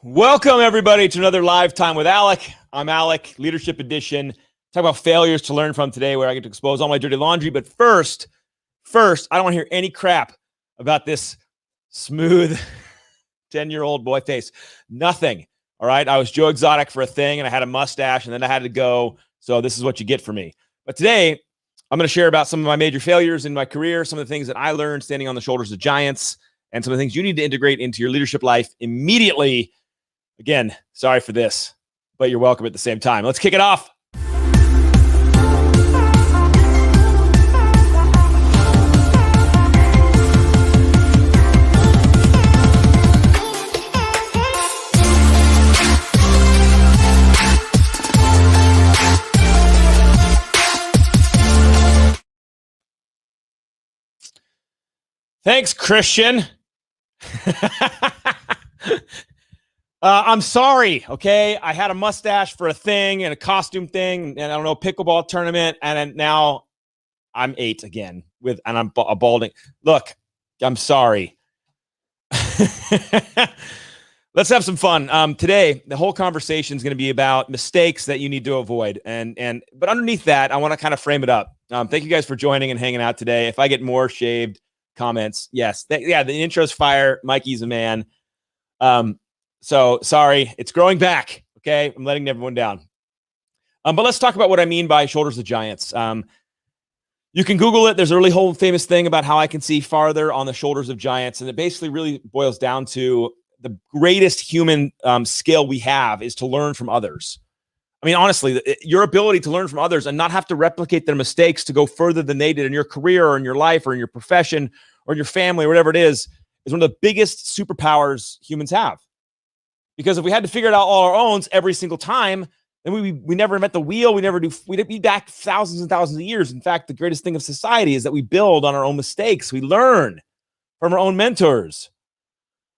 Welcome, everybody, to another Live Time with Alec. I'm Alec, Leadership Edition. Talk about failures to learn from today, where I get to expose all my dirty laundry. But first, I don't want to hear any crap about this smooth 10-year-old boy face. Nothing. All right. I was Joe Exotic for a thing, and I had a mustache, and then I had to go. So this is what you get from me. But today, I'm going to share about some of my major failures in my career, some of the things that I learned standing on the shoulders of giants, and some of the things you need to integrate into your leadership life immediately. Again, sorry for this, but you're welcome at the same time. Let's kick it off. Thanks, Christian. I'm sorry, okay? I had a mustache for a thing and a costume thing, and I don't know, pickleball tournament, and now I'm 8 again and I'm balding. Look, I'm sorry. Let's have some fun. Today, the whole conversation is going to be about mistakes that you need to avoid, but underneath that, I want to kind of frame it up. Thank you guys for joining and hanging out today. If I get more shaved comments, yes, the intro's fire. Mikey's a man. So sorry, it's growing back. Okay, I'm letting everyone down. But let's talk about what I mean by shoulders of giants. You can Google it. There's a really whole famous thing about how I can see farther on the shoulders of giants, and it basically really boils down to the greatest human skill we have is to learn from others. I mean, honestly, your ability to learn from others and not have to replicate their mistakes to go further than they did in your career or in your life or in your profession or in your family or whatever it is one of the biggest superpowers humans have. Because if we had to figure it out all our own every single time, then we never invent the wheel. We'd be back thousands and thousands of years. In fact, the greatest thing of society is that we build on our own mistakes. We learn from our own mentors.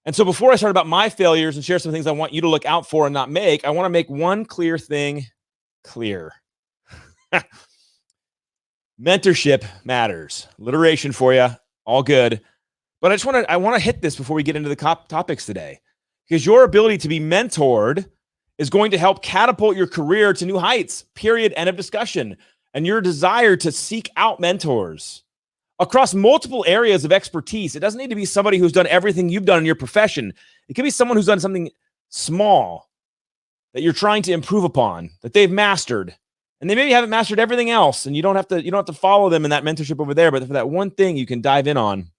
And so before I start about my failures and share some things I want you to look out for and not make, I want to make one clear thing clear. Mentorship matters. Alliteration for you. All good. But I want to hit this before we get into the topics today. Because your ability to be mentored is going to help catapult your career to new heights, period, end of discussion. And your desire to seek out mentors across multiple areas of expertise. It doesn't need to be somebody who's done everything you've done in your profession. It could be someone who's done something small that you're trying to improve upon, that they've mastered. And they maybe haven't mastered everything else, and you don't have to follow them in that mentorship over there, but for that one thing you can dive in on.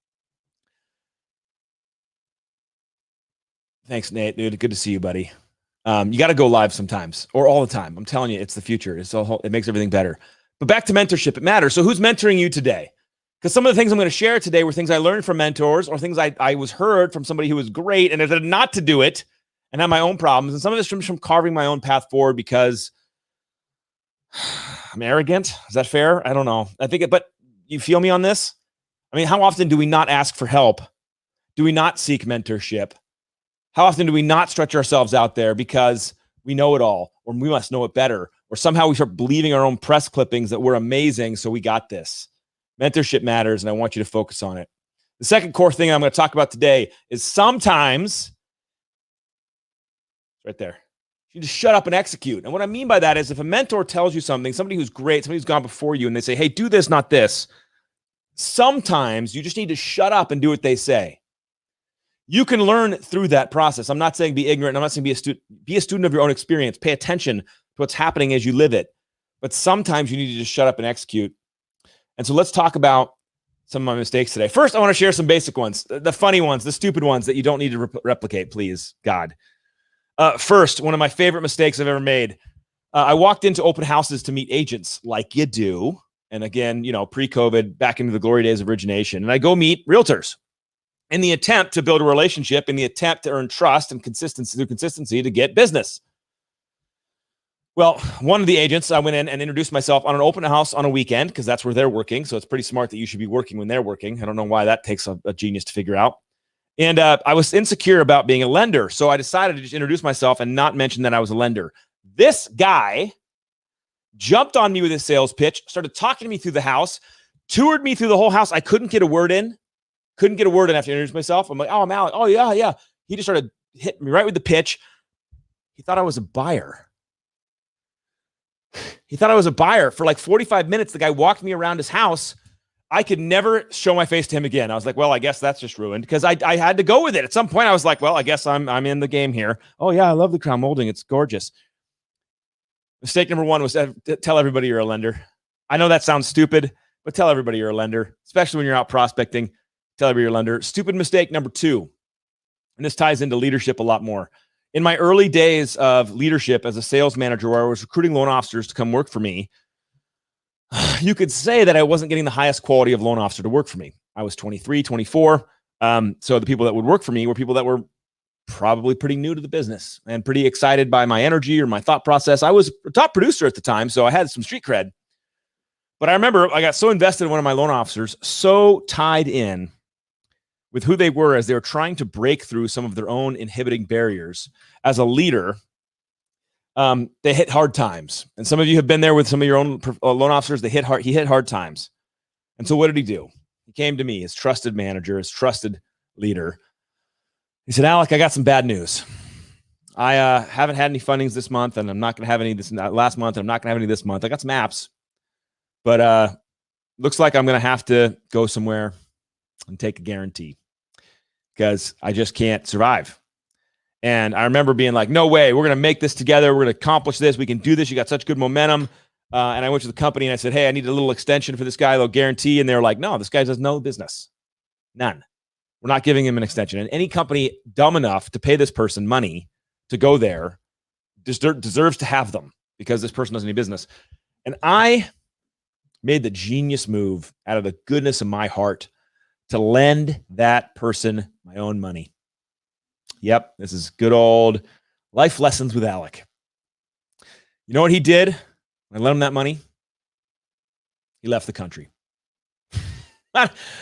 Thanks, Nate, dude. Good to see you, buddy. You got to go live sometimes or all the time. I'm telling you, it's the future. It makes everything better. But back to mentorship, it matters. So who's mentoring you today? Because some of the things I'm going to share today were things I learned from mentors or things I was heard from somebody who was great and I decided not to do it and have my own problems. And some of this comes from carving my own path forward because I'm arrogant. Is that fair? I don't know. But you feel me on this? I mean, how often do we not ask for help? Do we not seek mentorship? How often do we not stretch ourselves out there because we know it all, or we must know it better, or somehow we start believing our own press clippings that we're amazing, so we got this? Mentorship matters, and I want you to focus on it. The second core thing I'm going to talk about today is sometimes, right there, you just shut up and execute. And what I mean by that is if a mentor tells you something, somebody who's great, somebody who's gone before you, and they say, hey, do this, not this, sometimes you just need to shut up and do what they say. You can learn through that process. I'm not saying be ignorant. I'm not saying be a student of your own experience. Pay attention to what's happening as you live it. But sometimes you need to just shut up and execute. And so let's talk about some of my mistakes today. First, I want to share some basic ones, the funny ones, the stupid ones that you don't need to replicate, please, God. First, one of my favorite mistakes I've ever made. I walked into open houses to meet agents like you do. And again, pre-COVID, back into the glory days of origination. And I go meet realtors in the attempt to build a relationship, in the attempt to earn trust and consistency to get business. Well, one of the agents, I went in and introduced myself on an open house on a weekend because that's where they're working. So it's pretty smart that you should be working when they're working. I don't know why that takes a genius to figure out. And I was insecure about being a lender. So I decided to just introduce myself and not mention that I was a lender. This guy jumped on me with his sales pitch, started talking to me through the house, toured me through the whole house. I couldn't get a word in. Couldn't get a word in after I introduced myself. I'm like, oh, I'm Alec. Oh, yeah. He just started hit me right with the pitch. He thought I was a buyer. He thought I was a buyer. For like 45 minutes, the guy walked me around his house. I could never show my face to him again. I was like, well, I guess that's just ruined, because I had to go with it. At some point, I was like, well, I guess I'm in the game here. Oh, yeah, I love the crown molding. It's gorgeous. Mistake number one was to tell everybody you're a lender. I know that sounds stupid, but tell everybody you're a lender, especially when you're out prospecting. Tell everybody you're a lender. Stupid mistake number two, and this ties into leadership a lot more. In my early days of leadership as a sales manager, where I was recruiting loan officers to come work for me, you could say that I wasn't getting the highest quality of loan officer to work for me. I was 23, 24. So the people that would work for me were people that were probably pretty new to the business and pretty excited by my energy or my thought process. I was a top producer at the time, so I had some street cred. But I remember I got so invested in one of my loan officers, so tied in with who they were as they were trying to break through some of their own inhibiting barriers. As a leader, they hit hard times. And some of you have been there with some of your own loan officers. He hit hard times. And so what did he do? He came to me, his trusted manager, his trusted leader. He said, Alec, I got some bad news. I haven't had any fundings this month, and I'm not going to have any this last month, and I'm not going to have any this month. I got some apps, but looks like I'm going to have to go somewhere and take a guarantee because I just can't survive. And I remember being like, no way, we're going to make this together. We're going to accomplish this. We can do this. You got such good momentum. And I went to the company and I said, hey, I need a little extension for this guy, a little guarantee. And they were like, no, this guy does no business. None. We're not giving him an extension. And any company dumb enough to pay this person money to go there deserves to have them because this person doesn't need business. And I made the genius move out of the goodness of my heart to lend that person my own money. Yep, this is good old life lessons with Alec. You know what he did? I lent him that money. He left the country.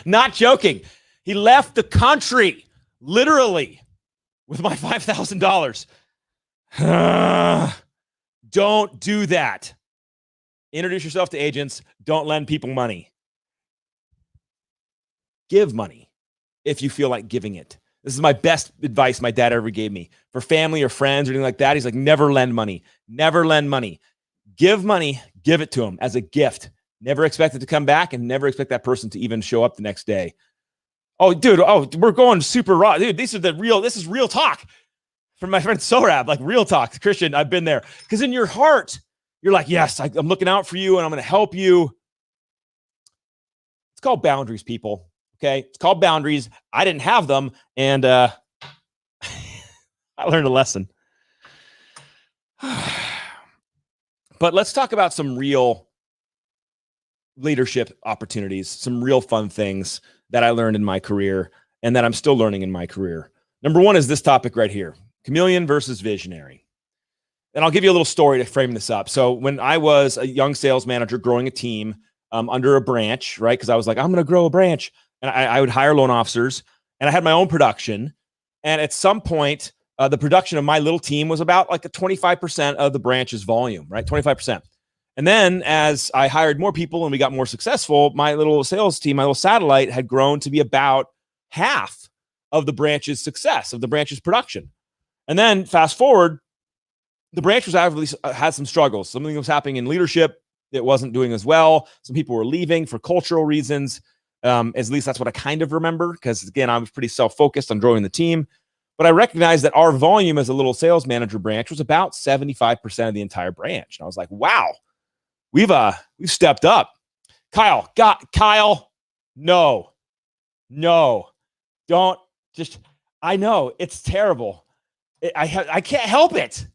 Not joking. He left the country, literally, with my $5,000. Don't do that. Introduce yourself to agents. Don't lend people money. Give money if you feel like giving it. This is my best advice my dad ever gave me. For family or friends or anything like that, he's like, never lend money. Never lend money. Give money, give it to them as a gift. Never expect it to come back and never expect that person to even show up the next day. Oh, dude, we're going super raw. Dude, this is real talk from my friend Sorab, like real talk. Christian, I've been there. Because in your heart, you're like, yes, I'm looking out for you and I'm going to help you. It's called boundaries, people. Okay, it's called boundaries. I didn't have them, and I learned a lesson. But let's talk about some real leadership opportunities, some real fun things that I learned in my career and that I'm still learning in my career. Number one is this topic right here, chameleon versus visionary. And I'll give you a little story to frame this up. So when I was a young sales manager growing a team under a branch, right, because I was like, I'm going to grow a branch. And I would hire loan officers, and I had my own production. And at some point, the production of my little team was about like a 25% of the branch's volume, right? 25%. And then as I hired more people and we got more successful, my little sales team, my little satellite had grown to be about half of the branch's success, of the branch's production. And then fast forward, the branch was actually had some struggles. Something was happening in leadership. It wasn't doing as well. Some people were leaving for cultural reasons. At least that's what I kind of remember, because again, I was pretty self-focused on growing the team. But I recognized that our volume as a little sales manager branch was about 75% of the entire branch. And I was like, wow, we've stepped up. Kyle, no, don't just, I know it's terrible. I can't help it.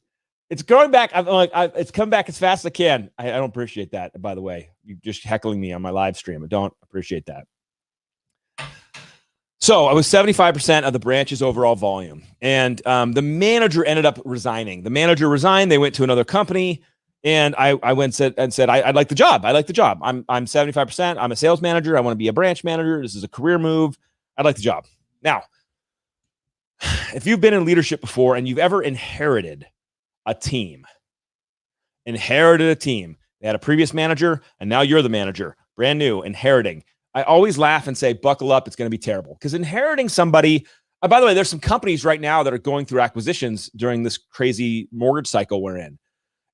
It's going back. I'm like, it's come back as fast as I can. I don't appreciate that, by the way. You just heckling me on my live stream. I don't appreciate that. So I was 75% of the branch's overall volume. And the manager ended up resigning. The manager resigned. They went to another company. And I went and said, I'd like the job. I like the job. I'm 75%. I'm a sales manager. I want to be a branch manager. This is a career move. I'd like the job. Now, if you've been in leadership before and you've ever inherited a team, they had a previous manager and now you're the manager, brand new, inheriting. I always laugh and say, buckle up. It's going to be terrible, because inheriting somebody By the way, there's some companies right now that are going through acquisitions during this crazy mortgage cycle we're in.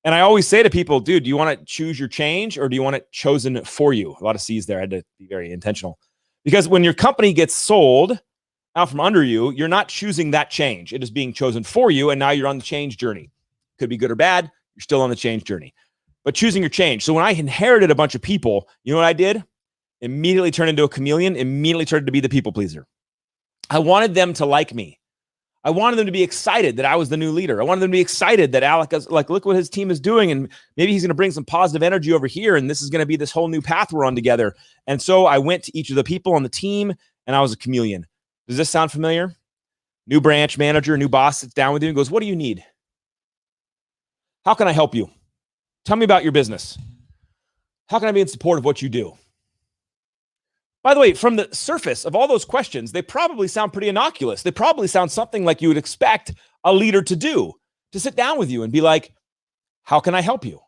And I always say to people, dude, do you want to choose your change or do you want it chosen for you? A lot of C's there. I had to be very intentional. Because when your company gets sold out from under you, you're not choosing that change. It is being chosen for you. And now you're on the change journey. Could be good or bad. You're still on the change journey. But choosing your change. So when I inherited a bunch of people, you know what I did? Immediately turned into a chameleon, immediately started to be the people pleaser. I wanted them to like me. I wanted them to be excited that I was the new leader. I wanted them to be excited that Alec is like, look what his team is doing. And maybe he's going to bring some positive energy over here. And this is going to be this whole new path we're on together. And so I went to each of the people on the team and I was a chameleon. Does this sound familiar? New branch manager, new boss sits down with you and goes, what do you need? How can I help you? Tell me about your business. How can I be in support of what you do? By the way, from the surface of all those questions, they probably sound pretty innocuous. They probably sound something like you would expect a leader to do, to sit down with you and be like, how can I help you?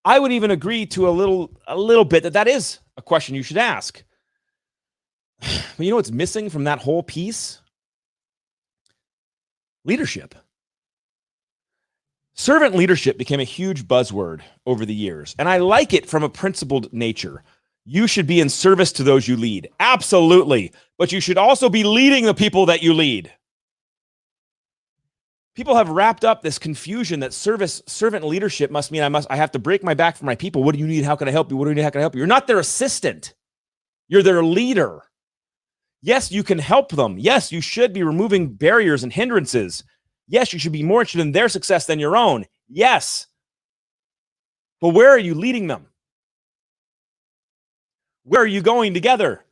I would even agree to a little bit that is a question you should ask. But you know what's missing from that whole piece? Leadership. Servant leadership became a huge buzzword over the years, and I like it from a principled nature. You should be in service to those you lead. Absolutely. But you should also be leading the people that you lead. People have wrapped up this confusion that servant leadership must mean I have to break my back for my people. What do you need? How can I help you? What do you need? How can I help you? You're not their assistant. You're their leader. Yes, you can help them. Yes, you should be removing barriers and hindrances. Yes, you should be more interested in their success than your own. Yes. But where are you leading them? Where are you going together?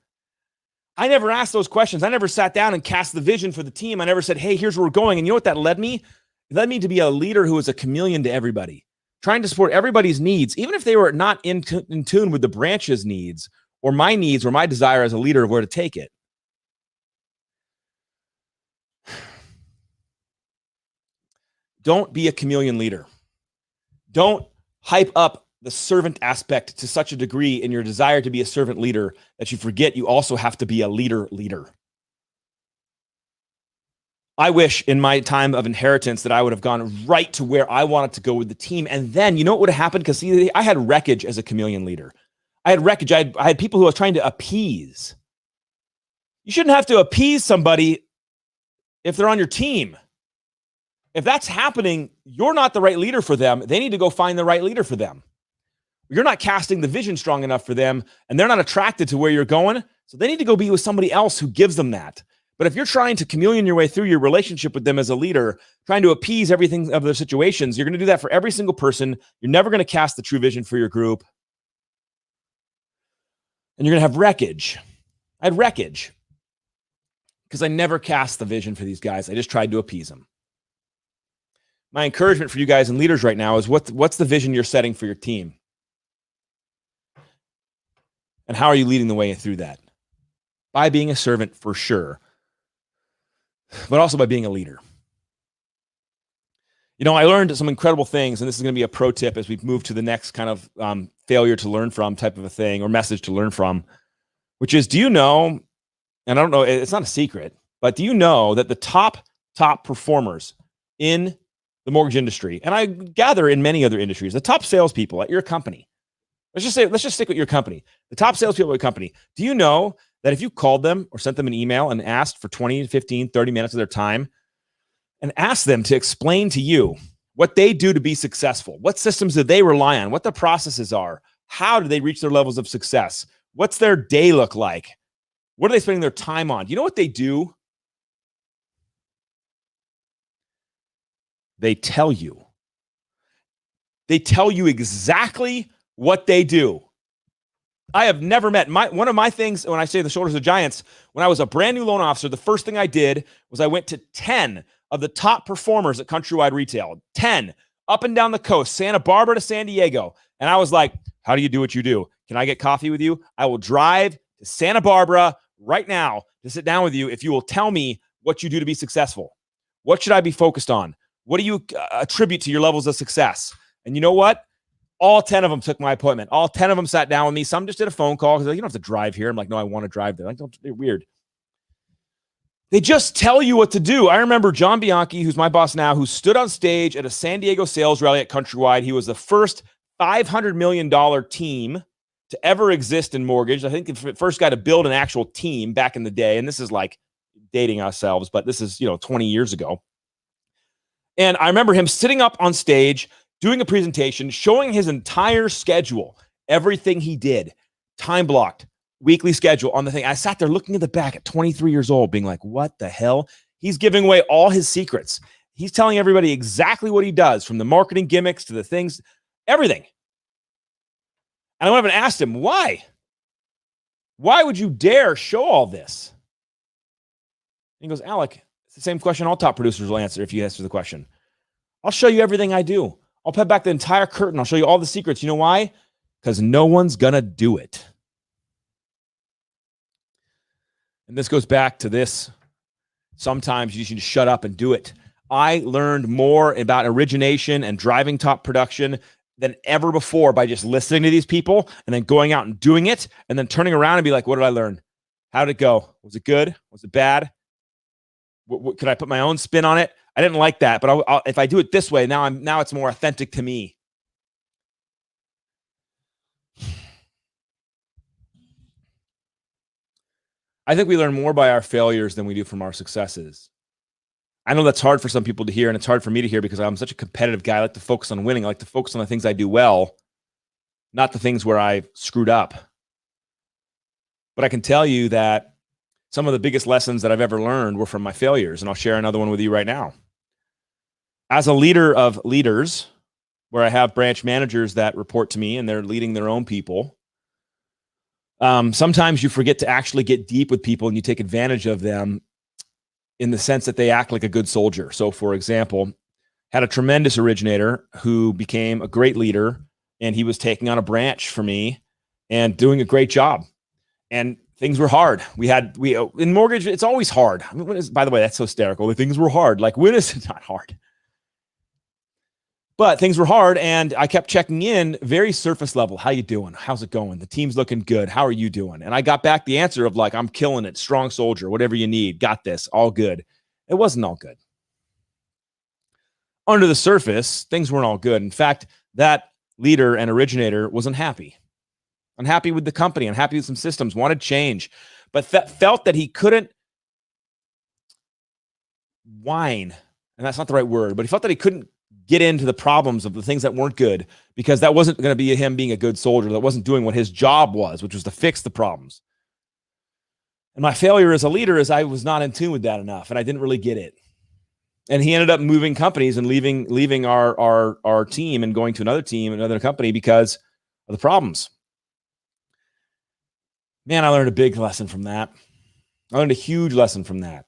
I never asked those questions. I never sat down and cast the vision for the team. I never said, hey, here's where we're going. And you know what that led me? It led me to be a leader who was a chameleon to everybody, trying to support everybody's needs, even if they were not in tune with the branch's needs or my needs or my desire as a leader of where to take it. Don't be a chameleon leader. Don't hype up the servant aspect to such a degree in your desire to be a servant leader that you forget you also have to be a leader. I wish in my time of inheritance that I would have gone right to where I wanted to go with the team. And then you know what would have happened? Because see, I had wreckage as a chameleon leader. I had wreckage. I had people who I was trying to appease. You shouldn't have to appease somebody if they're on your team. If that's happening, you're not the right leader for them. They need to go find the right leader for them. You're not casting the vision strong enough for them, and they're not attracted to where you're going. So they need to go be with somebody else who gives them that. But if you're trying to chameleon your way through your relationship with them as a leader, trying to appease everything of their situations, you're going to do that for every single person. You're never going to cast the true vision for your group. And you're going to have wreckage. I had wreckage because I never cast the vision for these guys. I just tried to appease them. My encouragement for you guys and leaders right now is what's the vision you're setting for your team? And how are you leading the way through that? By being a servant for sure, but also by being a leader. You know, I learned some incredible things, and this is going to be a pro tip as we move to the next kind of failure to learn from type of a thing or message to learn from, which is, do you know, and I don't know, it's not a secret, but do you know that the top performers in the mortgage industry, and I gather in many other industries, the top salespeople at your company, let's just stick with your company. The top salespeople at your company. Do you know that if you called them or sent them an email and asked for 20, 15, 30 minutes of their time and asked them to explain to you what they do to be successful, what systems do they rely on, what the processes are, how do they reach their levels of success, what's their day look like, what are they spending their time on? Do you know what they do? They tell you. They tell you exactly what they do. I have never met one of my things when I say the shoulders of giants, when I was a brand new loan officer, the first thing I did was I went to 10 of the top performers at Countrywide Retail, 10 up and down the coast, Santa Barbara to San Diego. And I was like, how do you do what you do? Can I get coffee with you? I will drive to Santa Barbara right now to sit down with you if you will tell me what you do to be successful. What should I be focused on? What do you attribute to your levels of success? And you know what? All 10 of them took my appointment. All 10 of them sat down with me. Some just did a phone call because like, you don't have to drive here. I'm like, no, I want to drive there. Like, don't be weird. They just tell you what to do. I remember John Bianchi, who's my boss now, who stood on stage at a San Diego sales rally at Countrywide. He was the first $500 million team to ever exist in mortgage. I think the first guy to build an actual team back in the day. And this is like dating ourselves, but this is, 20 years ago. And I remember him sitting up on stage, doing a presentation, showing his entire schedule, everything he did, time blocked, weekly schedule on the thing. I sat there looking at the back at 23 years old, being like, what the hell? He's giving away all his secrets. He's telling everybody exactly what he does, from the marketing gimmicks to the things, everything. And I went up and asked him, why? Why would you dare show all this? And he goes, Alec, it's the same question all top producers will answer if you answer the question. I'll show you everything I do. I'll peel back the entire curtain. I'll show you all the secrets. You know why? Because no one's going to do it. And this goes back to this. Sometimes you should shut up and do it. I learned more about origination and driving top production than ever before by just listening to these people and then going out and doing it and then turning around and be like, what did I learn? How did it go? Was it good? Was it bad? Could I put my own spin on it? I didn't like that, but if I do it this way, now it's more authentic to me. I think we learn more by our failures than we do from our successes. I know that's hard for some people to hear, and it's hard for me to hear because I'm such a competitive guy. I like to focus on winning. I like to focus on the things I do well, not the things where I screwed up. But I can tell you that some of the biggest lessons that I've ever learned were from my failures, and I'll share another one with you right now. As a leader of leaders, where I have branch managers that report to me and they're leading their own people, sometimes you forget to actually get deep with people and you take advantage of them in the sense that they act like a good soldier. So, for example, had a tremendous originator who became a great leader, and he was taking on a branch for me and doing a great job. And things were hard. We in mortgage, it's always hard. I mean, by the way, that's so hysterical. The things were hard. Like, when is it not hard? But things were hard, and I kept checking in very surface level. How you doing? How's it going? The team's looking good. How are you doing? And I got back the answer of like, I'm killing it. Strong soldier, whatever you need. Got this. All good. It wasn't all good. Under the surface, things weren't all good. In fact, that leader and originator was unhappy. Unhappy with the company, unhappy with some systems, wanted change, but felt that he couldn't whine. And that's not the right word, but he felt that he couldn't get into the problems of the things that weren't good because that wasn't going to be him being a good soldier. That wasn't doing what his job was, which was to fix the problems. And my failure as a leader is I was not in tune with that enough, and I didn't really get it. And he ended up moving companies and leaving our team and going to another team, another company because of the problems. Man, I learned a big lesson from that. I learned a huge lesson from that.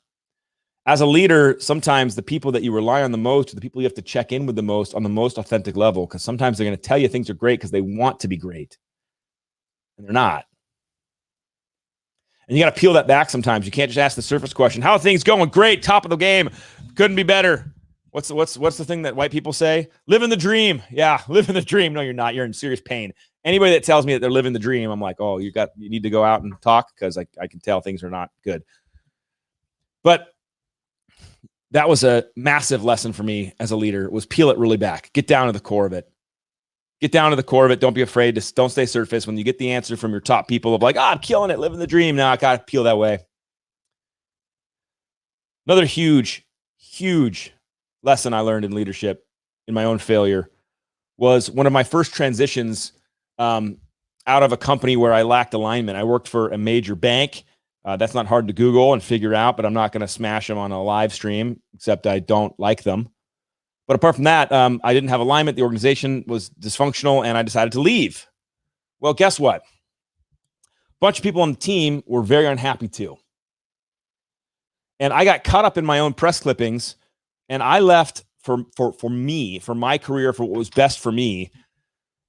As a leader, sometimes the people that you rely on the most are the people you have to check in with the most on the most authentic level, because sometimes they're going to tell you things are great because they want to be great, and they're not. And you got to peel that back sometimes. You can't just ask the surface question. How are things going? Great. Top of the game. Couldn't be better. What's the thing that white people say? Living the dream. Yeah, living the dream. No, you're not. You're in serious pain. Anybody that tells me that they're living the dream, I'm like, oh, you need to go out and talk, because I can tell things are not good. But that was a massive lesson for me as a leader, was peel it really back. Get down to the core of it. Get down to the core of it. Don't be afraid. Don't stay surface. When you get the answer from your top people of like, I'm killing it, living the dream. Now I got to peel that way. Another huge, huge lesson I learned in leadership in my own failure was one of my first transitions out of a company where I lacked alignment. I worked for a major bank. That's not hard to Google and figure out, but I'm not going to smash them on a live stream, except I don't like them. But apart from that, I didn't have alignment. The organization was dysfunctional, and I decided to leave. Well, guess what? A bunch of people on the team were very unhappy too. And I got caught up in my own press clippings, and I left for me, for my career, for what was best for me.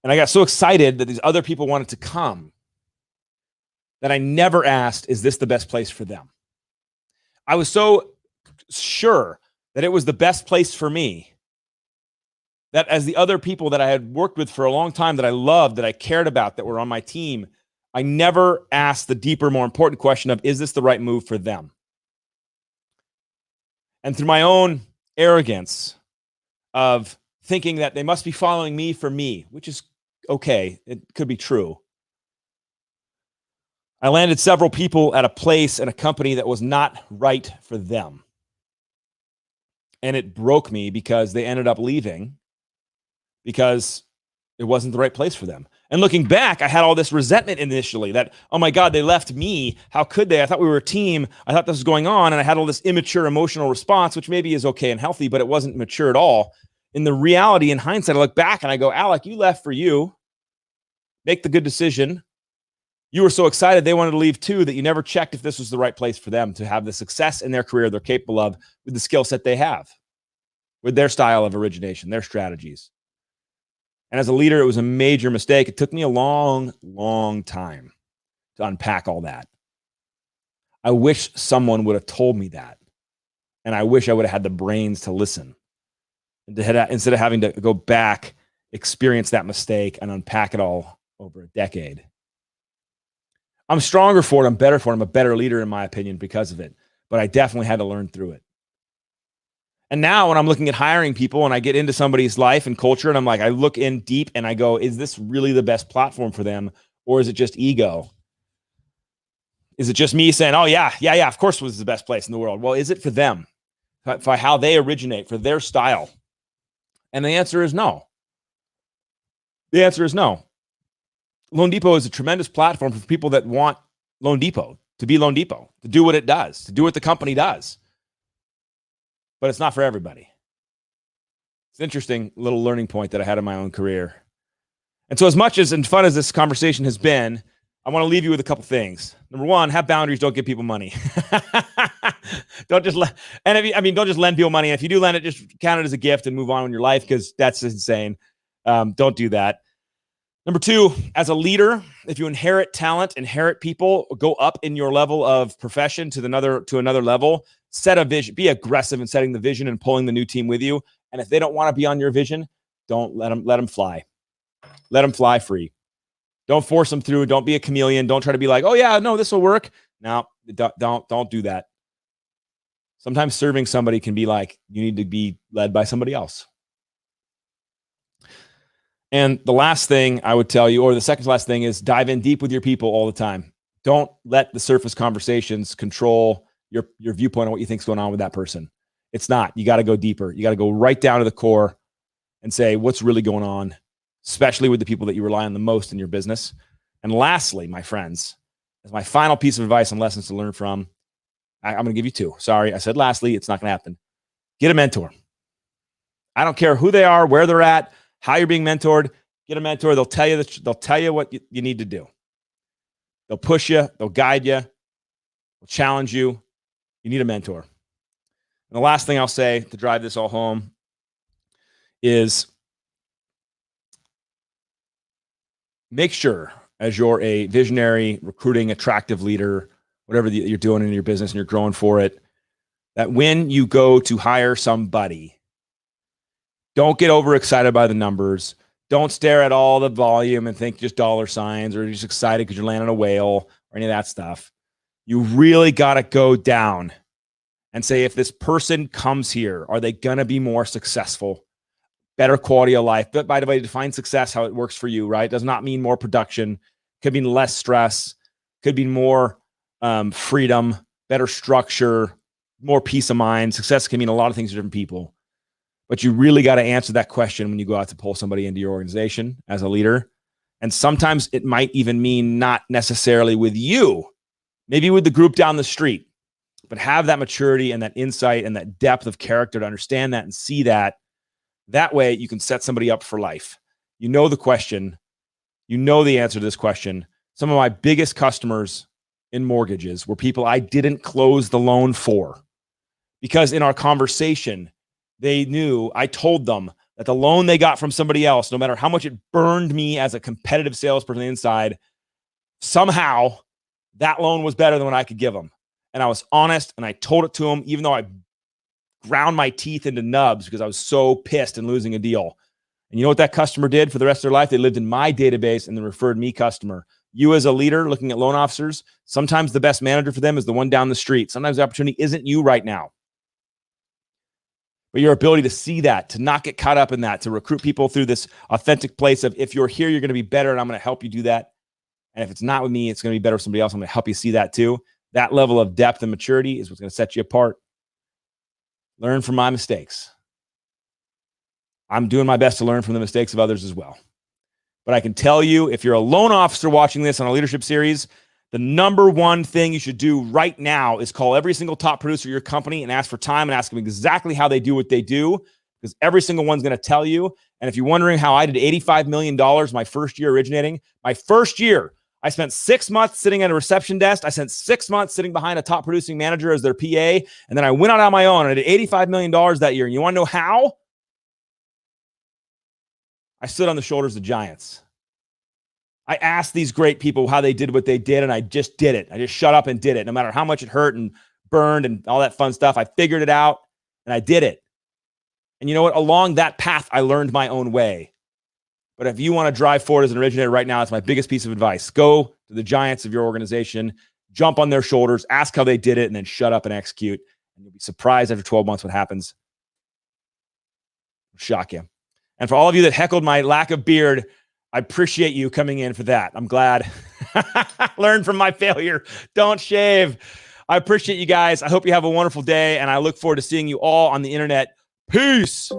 And I got so excited that these other people wanted to come that I never asked, is this the best place for them? I was so sure that it was the best place for me that as the other people that I had worked with for a long time, that I loved, that I cared about, that were on my team, I never asked the deeper, more important question of, is this the right move for them? And through my own arrogance of thinking that they must be following me for me, which is okay, it could be true, I landed several people at a place and a company that was not right for them. And it broke me because they ended up leaving because it wasn't the right place for them. And looking back, I had all this resentment initially that, oh my God, they left me. How could they? I thought we were a team. I thought this was going on. And I had all this immature emotional response, which maybe is okay and healthy, but it wasn't mature at all. In the reality, in hindsight, I look back and I go, Alec, you left for you. Make the good decision. You were so excited they wanted to leave too that you never checked if this was the right place for them to have the success in their career they're capable of with the skill set they have, with their style of origination, their strategies. And as a leader, it was a major mistake. It took me a long, long time to unpack all that. I wish someone would have told me that. And I wish I would have had the brains to listen. Instead of having to go back, experience that mistake, and unpack it all over a decade. I'm stronger for it. I'm better for it. I'm a better leader, in my opinion, because of it. But I definitely had to learn through it. And now when I'm looking at hiring people and I get into somebody's life and culture and I'm like, I look in deep and I go, is this really the best platform for them? Or is it just ego? Is it just me saying, oh yeah, of course it was the best place in the world. Well, is it for them? For how they originate, for their style? And the answer is no. The answer is no. Loan Depot is a tremendous platform for people that want Loan Depot, to be Loan Depot, to do what it does, to do what the company does. But it's not for everybody. It's an interesting little learning point that I had in my own career. And so as much as and fun as this conversation has been, I want to leave you with a couple things. Number one, have boundaries. Don't give people money. Don't just don't just lend people money. And if you do lend it, just count it as a gift and move on in your life, because that's insane. Don't do that. Number two, as a leader, if you inherit talent, inherit people, go up in your level of profession to another level, set a vision, be aggressive in setting the vision and pulling the new team with you. And if they don't want to be on your vision, don't let them fly. Let them fly free. Don't force them through. Don't be a chameleon. Don't try to be like, oh yeah, no, this will work. No, don't do that. Sometimes serving somebody can be like, you need to be led by somebody else. And the last thing I would tell you, or the second to last thing, is dive in deep with your people all the time. Don't let the surface conversations control your viewpoint on what you think is going on with that person. It's not. You got to go deeper. You got to go right down to the core and say what's really going on, especially with the people that you rely on the most in your business. And lastly, my friends, as my final piece of advice and lessons to learn from, I'm going to give you two. Sorry, I said lastly, it's not going to happen. Get a mentor. I don't care who they are, where they're at, how you're being mentored. Get a mentor. They'll tell you what you need to do. They'll push you. They'll guide you. They'll challenge you. You need a mentor. And the last thing I'll say to drive this all home is make sure, as you're a visionary, recruiting, attractive leader, whatever you're doing in your business and you're growing for it, that when you go to hire somebody, don't get overexcited by the numbers. Don't stare at all the volume and think just dollar signs or you're just excited because you're landing a whale or any of that stuff. You really got to go down and say, if this person comes here, are they going to be more successful, better quality of life? But by the way, define success, how it works for you, right? Does not mean more production. Could mean less stress. Could be more freedom, better structure, more peace of mind. Success can mean a lot of things to different people. But you really got to answer that question when you go out to pull somebody into your organization as a leader. And sometimes it might even mean not necessarily with you, maybe with the group down the street, but have that maturity and that insight and that depth of character to understand that and see that. That way you can set somebody up for life. You know the question. You know the answer to this question. Some of my biggest customers in mortgages were people I didn't close the loan for, because in our conversation, they knew I told them that the loan they got from somebody else, no matter how much it burned me as a competitive salesperson on the inside, somehow that loan was better than what I could give them. And I was honest and I told it to them, even though I ground my teeth into nubs because I was so pissed and losing a deal. And you know what that customer did for the rest of their life? They lived in my database and then referred me customer. You as a leader looking at loan officers, sometimes the best manager for them is the one down the street. Sometimes the opportunity isn't you right now. But your ability to see that, to not get caught up in that, to recruit people through this authentic place of, if you're here, you're going to be better, and I'm going to help you do that. And if it's not with me, it's going to be better with somebody else. I'm going to help you see that too. That level of depth and maturity is what's going to set you apart. Learn from my mistakes. I'm doing my best to learn from the mistakes of others as well. But I can tell you, if you're a loan officer watching this on a leadership series, the number one thing you should do right now is call every single top producer of your company and ask for time and ask them exactly how they do what they do, because every single one's going to tell you. And if you're wondering how I did $85 million my first year originating, my first year, I spent 6 months sitting at a reception desk. I spent 6 months sitting behind a top producing manager as their PA. And then I went out on my own and I did $85 million that year. And you want to know how? I stood on the shoulders of giants. I asked these great people how they did what they did, and I just did it. I just shut up and did it. No matter how much it hurt and burned and all that fun stuff, I figured it out and I did it. And you know what? Along that path, I learned my own way. But if you want to drive forward as an originator right now, it's my biggest piece of advice. Go to the giants of your organization, jump on their shoulders, ask how they did it, and then shut up and execute. And you'll be surprised after 12 months what happens. It'll shock you. And for all of you that heckled my lack of beard, I appreciate you coming in for that. I'm glad. Learn from my failure. Don't shave. I appreciate you guys. I hope you have a wonderful day, and I look forward to seeing you all on the internet. Peace.